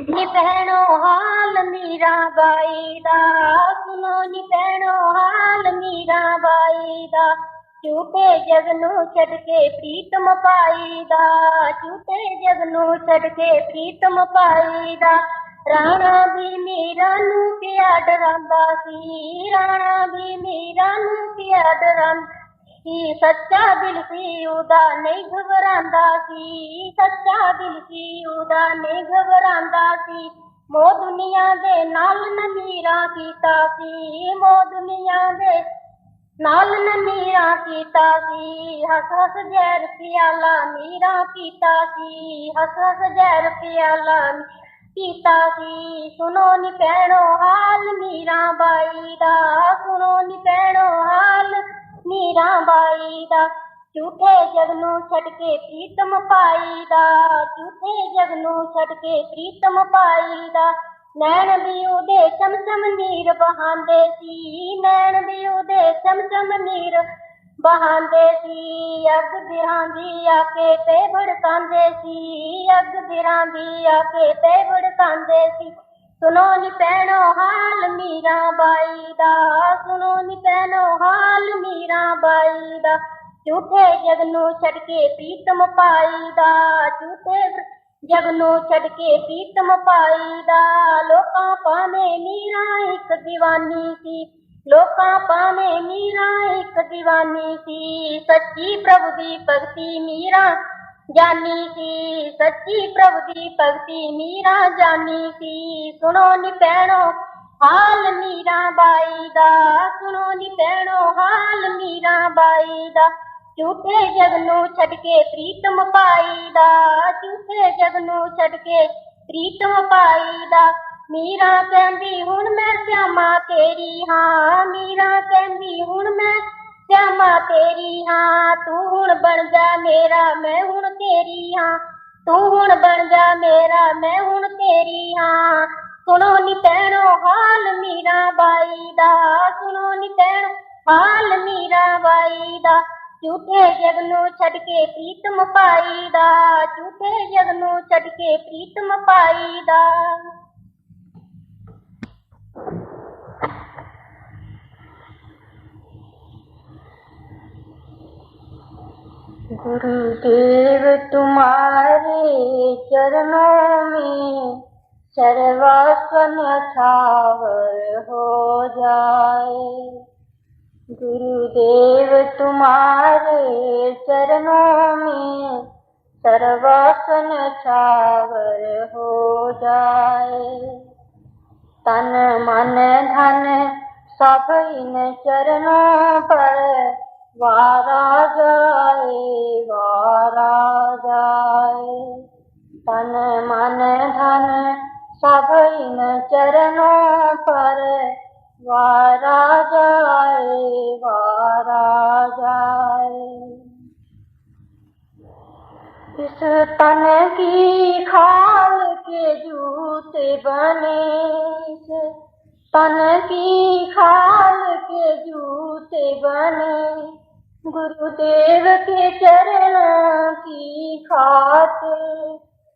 नी भैणो हाल मीरा बाई दा सुनो नी भैणो हाल मीरा बाई दा झूठे जग नू छड़ के प्रीतम पाई दा झूठे जग नू छड़ के प्रीतम पाई दा राणा भी मीरा नू पिया डरांदा सी राणा भी मीरा नू पिया डरांदा सच्चा दिल सी उदा नहीं घबरांदा सी सच्चा दिल सी उदा नहीं घबरांदा सी मो दुनिया दे नाल न मीरा कीता सी मो दुनिया दे नाल न मीरा कीता सी हस हस जहर पियाला मीरा पीता सी हस हस जहर पियाला पीता सी सुनो नी भैणो हाल मीरा बाई दा सुनो नी भैणो हाल मीरा बाई दा झूठे जग नू छड़ के प्रीतम पाई दा झूठे जग नू छड़ के प्रीतम पाई दा नैन भी उदे चमचम नीर बहांदे सी नैन भी उदे चमचम नीर बहांदे सी अग दिरां दी आके ते भड़कांदे सी अग दिरां दी आके ते भड़कांदे सी सुनो नी भैणो हाल मीरा बाई दा सुनो नी भैणो हाल मीरा बाई दा झूठे जग नू छड़ के प्रीतम पाई दा झूठे जग नू छड़ के प्रीतम पाई दा लोकां पावें मीरा इक दीवानी सी लोकां पावें मीरा इक दीवानी सी सच्ची प्रभु दी भगती मीरा जानी सी सच्ची प्रभु दी भगती मीरा जानी सी सुनो नी भैणो हाल मीरा बाई दा सुनो नी भैणो हाल मीरा बाई दा झूठे जग नू छड़ के प्रीतम पाई दा झूठे जग नू छड़ के प्रीतम पाई दा मीरा कहंदी हुण मैं श्यामा तेरी हां मीरा कहंदी हुण मैं श्यामा तेरी हाँ, तू हुण बन जा मेरा मैं हुण तेरी हाँ, तू हुण बन जा मेरा मैं हुण तेरी हाँ। सुनो नी भैणो हाल मीरा बाई दा, सुनो नी भैणो हाल मीरा बाई दा, झूठे जग नूं छड्ड के प्रीतम पाई दा, झूठे जग नूं छड्ड के प्रीतम पाई दा। गुरुदेव तुम्हारे चरणों में सर्वस्व न्यौछावर हो जाए, गुरुदेव तुम्हारे चरणों में सर्वस्व न्यौछावर हो जाए। तन मन धन सब इन चरणों पर वारा जाए, वारा जाए। तन मन धन सब इन चरणों पर वारा जाए, वारा जाए। इस तन की खाल के जूते बने, इस तन की खाल के जूते बने, गुरुदेव के चरणों की खातिर,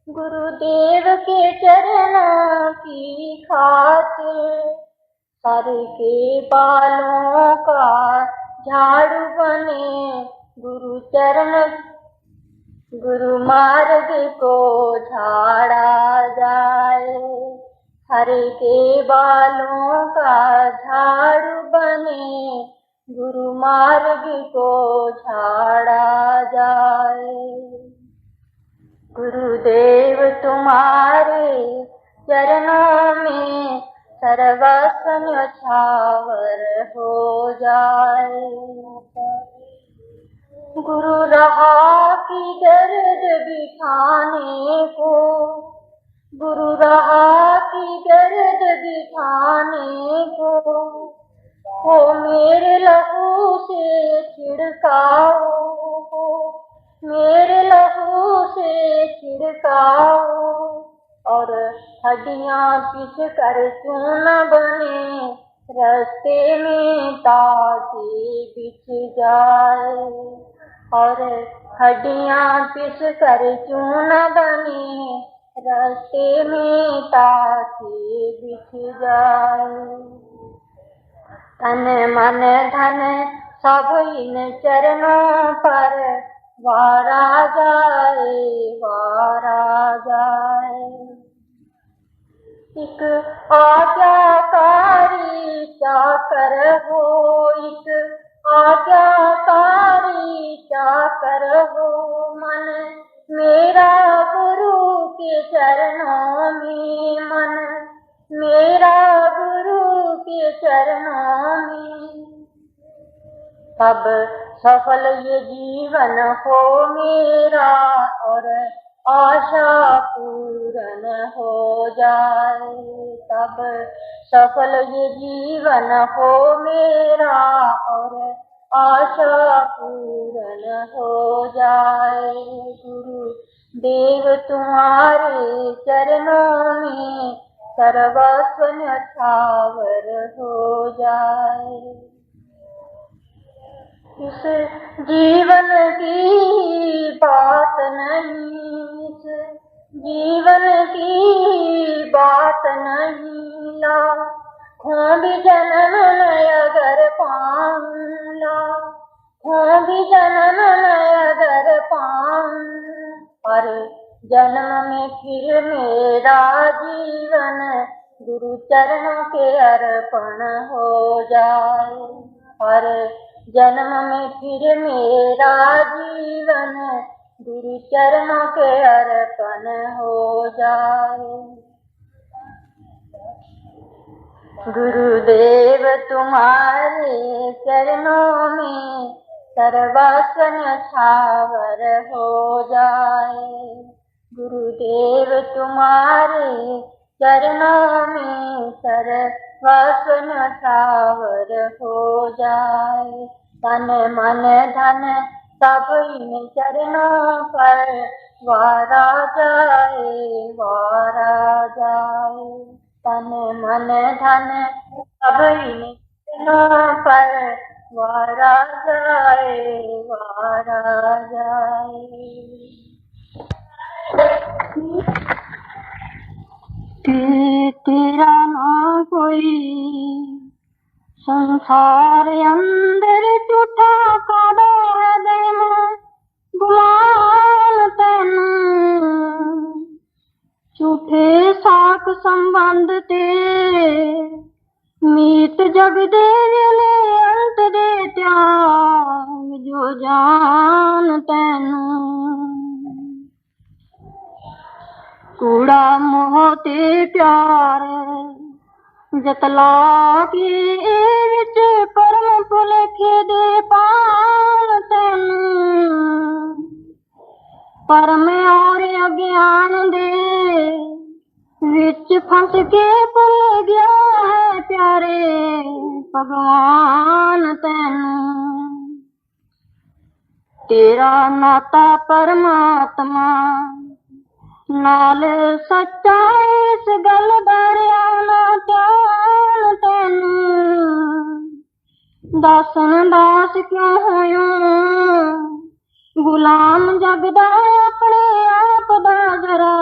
गुरुदेव के चरणों की खातिर। सर के बालों का झाड़ू बने, गुरु चरण गुरु मार्ग को झाड़ा जाए। हरे के बालों का झाड़ू बने, गुरु मार्ग को झाड़ा जाए। गुरुदेव तुम्हारे चरणों में सर्वस्व न्यौछावर हो जाए। गुरु रहा की दर्द बिठाने को, गुरु रहा की दर्द बिठाने को, हो मेरे लहू से छिड़काओ, मेरे लहू से छिड़काओ। और हड्डियां पिस कर चून बने, रास्ते में ताकि बिछ जाए। और हड्डियां पिस कर चून बने, रास्ते में ताकि बिछ जाए। तन मन धन सब इन चरणों पर वारा जाए, वारा जाए। एक आज्ञाकारी चाकर हो, एक आज्ञाकारी चाकर हो। मन मेरा गुरु के चरणों में, मन मेरा गुरु के चरणों में। तब सफल ये जीवन हो मेरा, और आशा पूर्ण हो जाए। तब सफल ये जीवन हो मेरा, और आशा पूर्ण हो जाए। गुरु देव तुम्हारे चरणों में सर्वस्व न्यौछावर हो जाए। इस जीवन की बात नहीं, इस जीवन की बात नहीं, लाखों भी जन्म में अगर पाऊं, लाखों भी जन्म में अगर पाऊं, हर जन्म में फिर मेरा जीवन गुरु चरणों के अर्पण हो जाए। हर जन्म में फिर मेरा जीवन गुरु चरणों के अर्पण हो जाए। गुरुदेव तुम्हारे चरणों में सर्वस्व न्यौछावर हो जाए। गुरुदेव तुम्हारे चरणों में सर्वस्व न्यौछावर हो जाए। तन मन धन सब इन चरणों पर वारा जाए वारा जाए। तन मन धन सब इन चरणों पर वारा जाए वारा जाए। तेरा ना कोई संसार अंदर झूठा काड़ा है देना गुमान तैनू। झूठे साक संबंध ते मीत जग दे वेले अंत दे त्याग जो जान तैनू। कूड़ा मोह ते प्यार जतला के विच परम भुलेखे दे पाल तैनू। परम और अज्ञान दे विच फंस के भुल गया है प्यारे भगवान तैनू। तेरा नाता परमात्मा नाल सच्चा इस गल दरिया ना ध्यान तैनू। दासन दास क्यों होयो गुलाम जगदा अपने आप दा जरा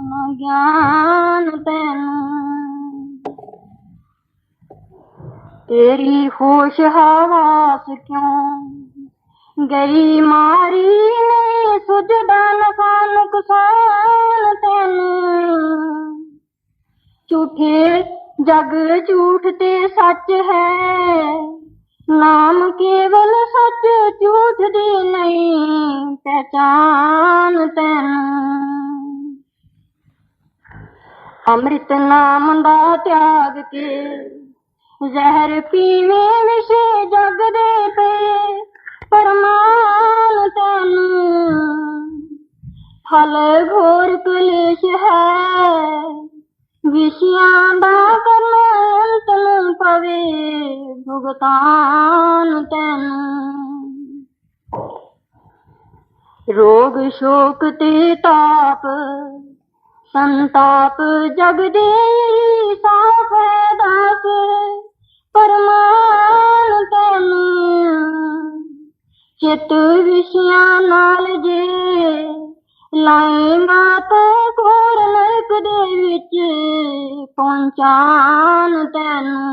ना ज्ञान तैनू। तेरी होश हवास क्यों गई मारी नहीं सुझदा नफा नुकसान तैनू। झूठे जग झूठ ते सच है नाम केवल सच झूठ दी नहीं पहचान तैनू। अमृत नाम दा त्याग के जहर पीवे विषे जग दे पे परमान तैनू। फल घोर कलेश है विषयां दा करना अंत नूं पवे भुगतान तैनू। रोग शोक ते ताप संताप जग दे साफ है दास परमान तैनू। चित विषयां नाल जे लाएगा तो घोर नरक दे विच पहुंचान तैनू।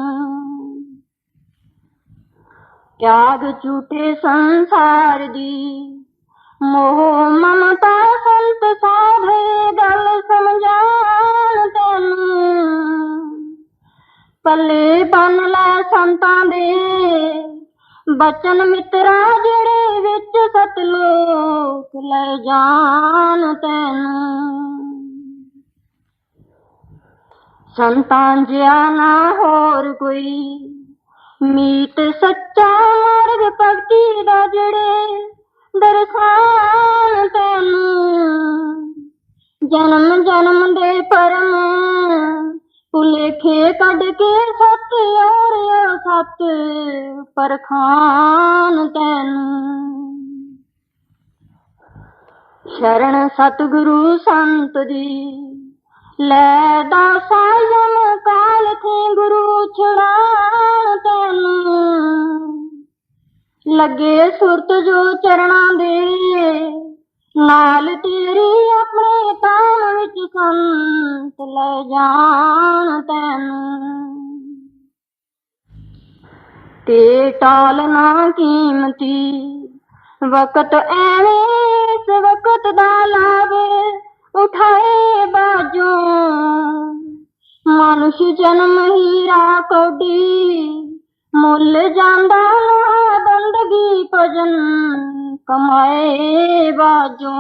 त्याग झूठे संसार दी मोह ममता संत साधे गल समझान तैनू। पल्ले बन लै संतां दे बचन मित्रा जेड़े विच सतलोक ले जान तैनू। संतां जिया ना होर कोई मीत सच्चा मार्ग भगती दा जेड़े दरसान तैनू। जन्म जन्म दे परम भुलेखे कढ के सत और असत परखान तैनू। शरण सतगुरु संत दी लै दासा जम काल थे गुरु छुड़ान तैनू। लगे सुरत जो चरणा दे नाल तेरी अपने तान विच संत ले जान तैनू। ते टाल ना कीमती वक्त एवें इस वक्त दा लाभ उठाए बाजो। मनुष्य जन्म हीरा कौडी मुल जांदा बंदगी भजन कमाए बाजो।